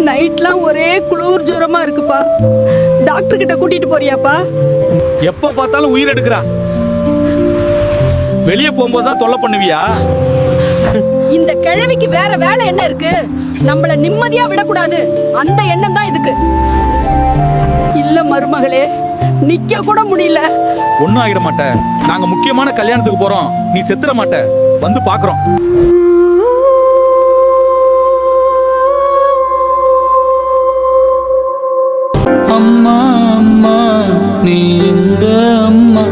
நைட்லாம் ஒரே குளிர் ஜுரமா இருக்குப்பா. டாக்டர் கிட்ட கூட்டிட்டு போறியாப்பா? எப்ப பார்த்தாலும் உயிர் எடுக்கிறா. வெளியே போகும்போது தான் தொல்லை பண்ணுவியா? இந்த கிழவிக்கு வேற வேலை என்ன இருக்கு? நம்மள நிம்மதியா விடக்கூடாது, அந்த எண்ணம் தான் இதுக்கு. இல்ல மருமகளே, நிக்க கூட முடியல. ஒன்னும் ஆகிட மாட்ட. நாங்க முக்கியமான கல்யாணத்துக்கு போறோம். நீ செத்துற மாட்ட. வந்து பாக்குறோம். அம்மா அம்மா நீ எங்க அம்மா,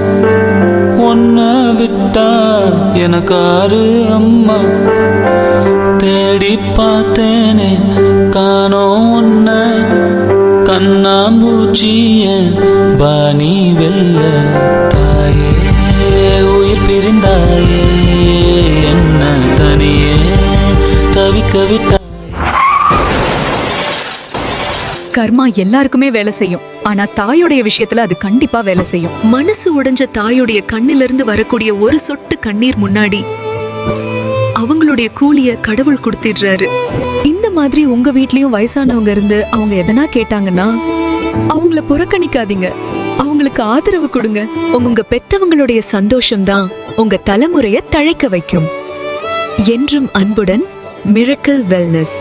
உன்னை விட்டா எனக்காரு அம்மா, தேடி பார்த்தேனே காணோம் உன்ன, கண்ணாம்பூச்சிய பாணி வெல்ல, தாயே உயிர் பிரிந்தாயே என்ன தனியே தவிக்க விட்டா. கர்மா எல்லாருக்குமே வேலை செய்யும், ஆனா தாயோடைய விஷயத்துல அது கண்டிப்பா வேலை செய்யும். மனசு உடைஞ்ச தாயோடைய கண்ணிலிருந்து வரக்கூடிய ஒரு சொட்டு கண்ணீர் முன்னாடி அவங்களுடைய கூலிய கடவுள் கொடுத்திடுறாரு. இந்த மாதிரி உங்க வீட்லயும் வயசானவங்க இருந்து அவங்க எதனா கேட்டாங்கன்னா அவங்கள புறக்கணிக்காதீங்க, அவங்களுக்கு ஆதரவு கொடுங்க. உங்க பெத்தவங்களுடைய சந்தோஷம்தான் உங்க தலைமுறைய தழைக்க வைக்கும். என்றும் அன்புடன், மிரக்கிள் வெல்னஸ்.